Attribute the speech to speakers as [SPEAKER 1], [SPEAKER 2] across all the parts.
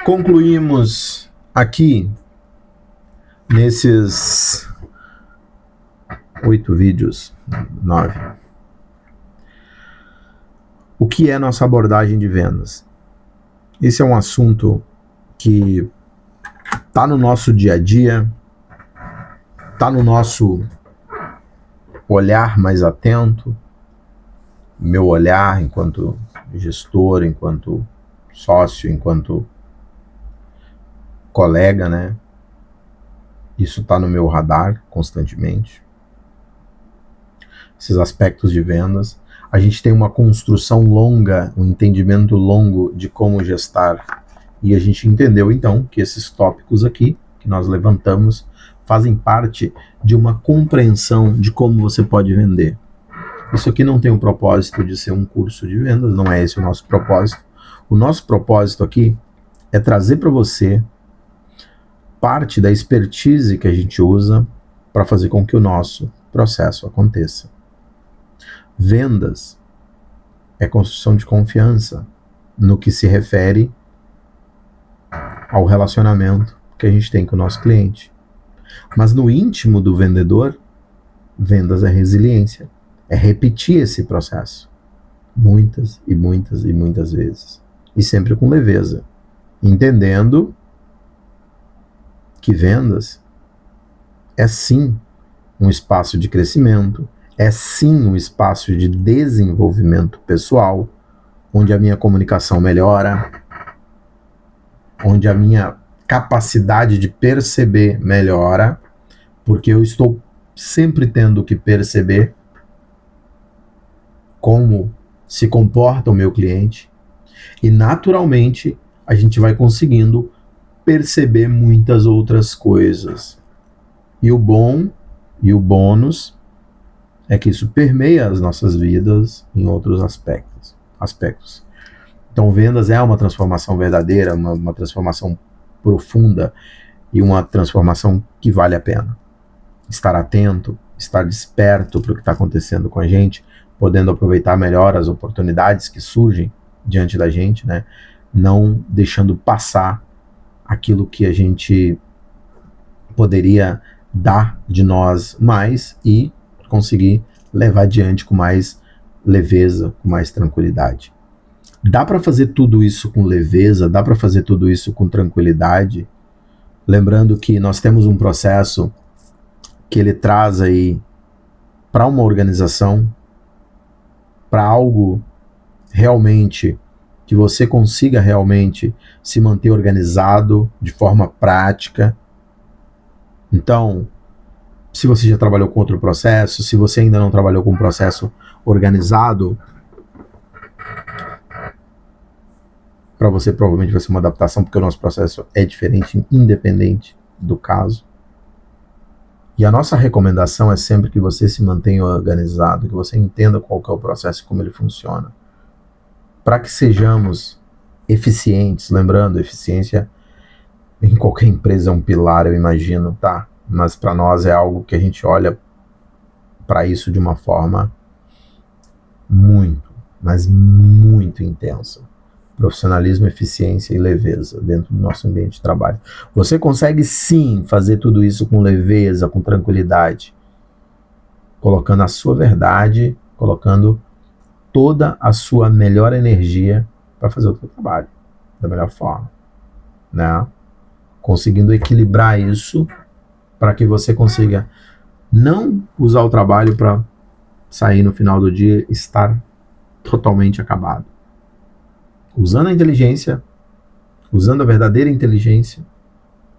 [SPEAKER 1] Concluímos aqui nesses 8 vídeos, 9. O que é nossa abordagem de vendas? Esse é um assunto que está no nosso dia a dia, está no nosso olhar mais atento, meu olhar enquanto gestor, enquanto sócio, enquanto colega, né? Isso está no meu radar constantemente. Esses aspectos de vendas. A gente tem uma construção longa, um entendimento longo de como gestar. E a gente entendeu, então, que esses tópicos aqui, que nós levantamos, fazem parte de uma compreensão de como você pode vender. Isso aqui não tem o propósito de ser um curso de vendas, não é esse o nosso propósito. O nosso propósito aqui é trazer para você parte da expertise que a gente usa para fazer com que o nosso processo aconteça. Vendas é construção de confiança no que se refere ao relacionamento que a gente tem com o nosso cliente. Mas no íntimo do vendedor, vendas é resiliência. É repetir esse processo muitas e muitas e muitas vezes. E sempre com leveza. Entendendo que vendas é sim um espaço de crescimento, é sim um espaço de desenvolvimento pessoal, onde a minha comunicação melhora, onde a minha capacidade de perceber melhora, porque eu estou sempre tendo que perceber como se comporta o meu cliente, e naturalmente a gente vai conseguindo perceber muitas outras coisas. E o bom e o bônus é que isso permeia as nossas vidas em outros aspectos. Então, vendas é uma transformação verdadeira, uma transformação profunda e uma transformação que vale a pena. Estar atento, estar desperto para o que está acontecendo com a gente, podendo aproveitar melhor as oportunidades que surgem diante da gente, né? Não deixando passar aquilo que a gente poderia dar de nós mais e conseguir levar adiante com mais leveza, com mais tranquilidade. Dá para fazer tudo isso com leveza, dá para fazer tudo isso com tranquilidade, lembrando que nós temos um processo que ele traz aí para uma organização, para algo realmente que você consiga realmente se manter organizado de forma prática. Então, se você já trabalhou com outro processo, se você ainda não trabalhou com um processo organizado, para você provavelmente vai ser uma adaptação, porque o nosso processo é diferente, independente do caso. E a nossa recomendação é sempre que você se mantenha organizado, que você entenda qual que é o processo e como ele funciona, para que sejamos eficientes. Lembrando, eficiência em qualquer empresa é um pilar, eu imagino, tá? Mas para nós é algo que a gente olha para isso de uma forma muito, mas muito intensa. Profissionalismo, eficiência e leveza dentro do nosso ambiente de trabalho. Você consegue sim fazer tudo isso com leveza, com tranquilidade, colocando a sua verdade, colocando toda a sua melhor energia para fazer o seu trabalho da melhor forma, né? Conseguindo equilibrar isso para que você consiga não usar o trabalho para sair no final do dia e estar totalmente acabado. Usando a inteligência, usando a verdadeira inteligência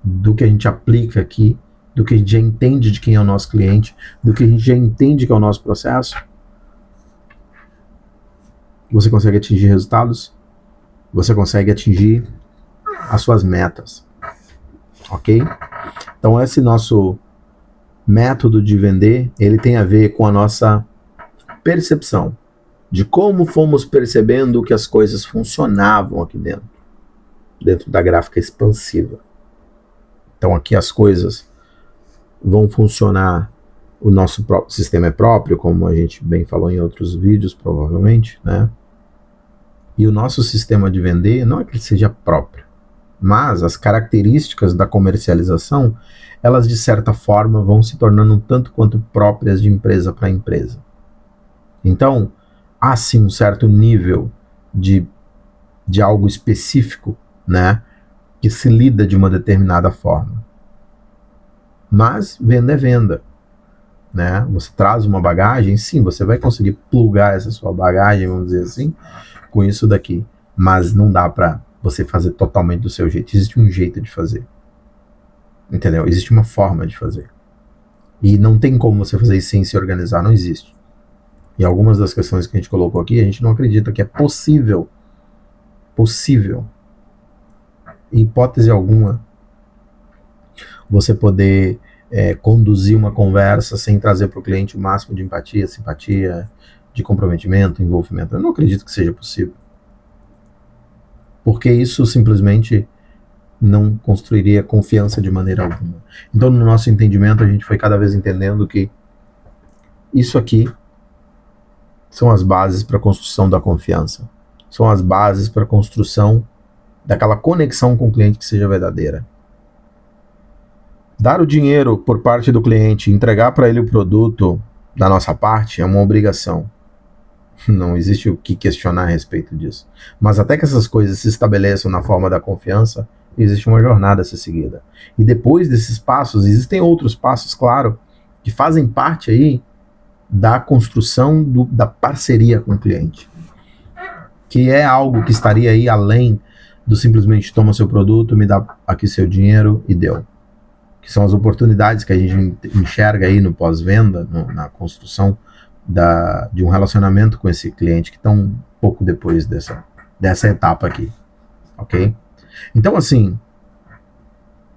[SPEAKER 1] do que a gente aplica aqui, do que a gente já entende de quem é o nosso cliente, do que a gente já entende que é o nosso processo, você consegue atingir resultados, você consegue atingir as suas metas, ok? Então esse nosso método de vender, ele tem a ver com a nossa percepção de como fomos percebendo que as coisas funcionavam aqui dentro da gráfica expansiva. Então aqui as coisas vão funcionar, o nosso próprio sistema é próprio, como a gente bem falou em outros vídeos, provavelmente, né? E o nosso sistema de vender não é que ele seja próprio, Mas as características da comercialização, elas de certa forma vão se tornando um tanto quanto próprias de empresa para empresa. Então, há sim um certo nível de algo específico, né, que se lida de uma determinada forma. Mas venda é venda, né? Você traz uma bagagem, sim, você vai conseguir plugar essa sua bagagem, vamos dizer assim, com isso daqui. Mas não dá para você fazer totalmente do seu jeito. Existe um jeito de fazer. Entendeu? Existe uma forma de fazer. E não tem como você fazer isso sem se organizar, não existe. E algumas das questões que a gente colocou aqui, a gente não acredita que é possível, em hipótese alguma, você poder conduzir uma conversa sem trazer para o cliente o máximo de empatia, simpatia, de comprometimento, envolvimento. Eu não acredito que seja possível. Porque isso simplesmente não construiria confiança de maneira alguma. Então, no nosso entendimento, a gente foi cada vez entendendo que isso aqui são as bases para a construção da confiança. São as bases para a construção daquela conexão com o cliente que seja verdadeira. Dar o dinheiro por parte do cliente, entregar para ele o produto da nossa parte é uma obrigação. Não existe o que questionar a respeito disso. Mas até que essas coisas se estabeleçam na forma da confiança, existe uma jornada a ser seguida. E depois desses passos, existem outros passos, claro, que fazem parte aí da construção da parceria com o cliente. Que é algo que estaria aí além do simplesmente toma seu produto, me dá aqui seu dinheiro e deu. Que são as oportunidades que a gente enxerga aí no pós-venda, na construção de um relacionamento com esse cliente, que estão um pouco depois dessa etapa aqui, ok? Então, assim,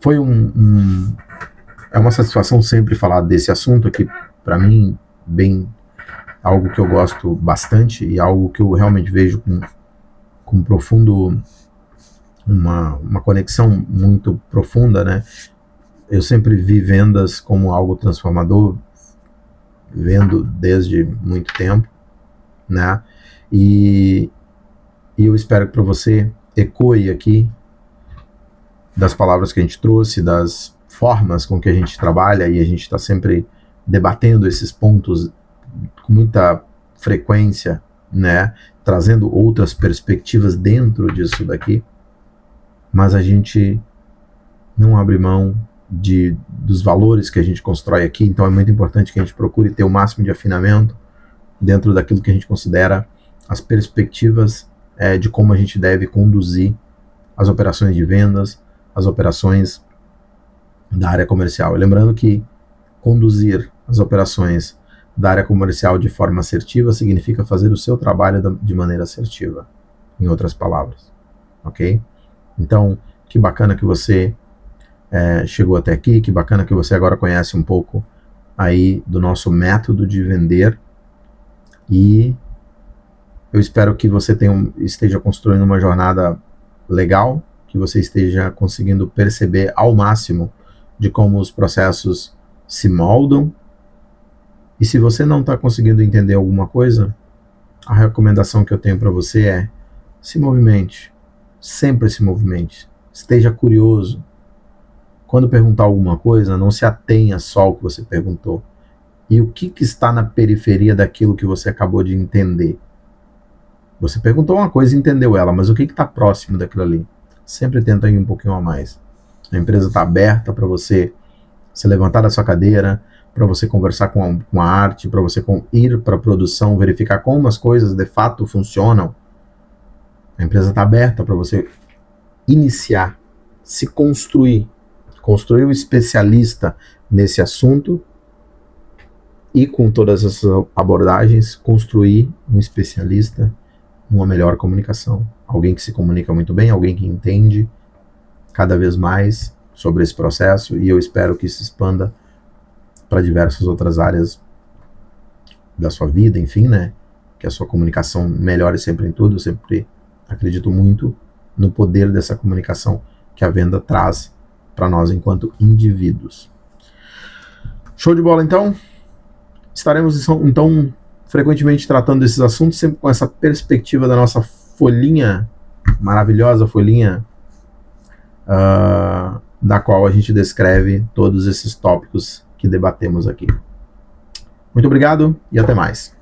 [SPEAKER 1] foi é uma satisfação sempre falar desse assunto aqui, para mim, bem, algo que eu gosto bastante e algo que eu realmente vejo com profundo, uma conexão muito profunda, né? Eu sempre vi vendas como algo transformador, vendo desde muito tempo, né? E eu espero que para você ecoe aqui das palavras que a gente trouxe, das formas com que a gente trabalha, e a gente está sempre debatendo esses pontos com muita frequência, né? Trazendo outras perspectivas dentro disso daqui, mas a gente não abre mão dos valores que a gente constrói aqui. Então é muito importante que a gente procure ter o máximo de afinamento dentro daquilo que a gente considera as perspectivas de como a gente deve conduzir as operações de vendas, as operações da área comercial. E lembrando que conduzir as operações da área comercial de forma assertiva significa fazer o seu trabalho de maneira assertiva, em outras palavras, ok? Então, que bacana que você chegou até aqui, que bacana que você agora conhece um pouco aí do nosso método de vender, e eu espero que você esteja construindo uma jornada legal, que você esteja conseguindo perceber ao máximo de como os processos se moldam, e se você não está conseguindo entender alguma coisa, a recomendação que eu tenho para você é: se movimente, sempre se movimente, esteja curioso. Quando perguntar alguma coisa, não se atenha só ao que você perguntou. E o que está na periferia daquilo que você acabou de entender? Você perguntou uma coisa e entendeu ela, mas o que está próximo daquilo ali? Sempre tenta ir um pouquinho a mais. A empresa está aberta para você se levantar da sua cadeira, para você conversar com a arte, para você ir para a produção, verificar como as coisas de fato funcionam. A empresa está aberta para você iniciar, se construir um especialista nesse assunto, e com todas essas abordagens, construir um especialista numa melhor comunicação. Alguém que se comunica muito bem, alguém que entende cada vez mais sobre esse processo, e eu espero que isso expanda para diversas outras áreas da sua vida, enfim, né? Que a sua comunicação melhore sempre em tudo. Eu sempre acredito muito no poder dessa comunicação que a venda traz para nós enquanto indivíduos. Show de bola, então? Estaremos, então, frequentemente tratando desses assuntos, sempre com essa perspectiva da nossa folhinha, maravilhosa folhinha da qual a gente descreve todos esses tópicos que debatemos aqui. Muito obrigado e até mais.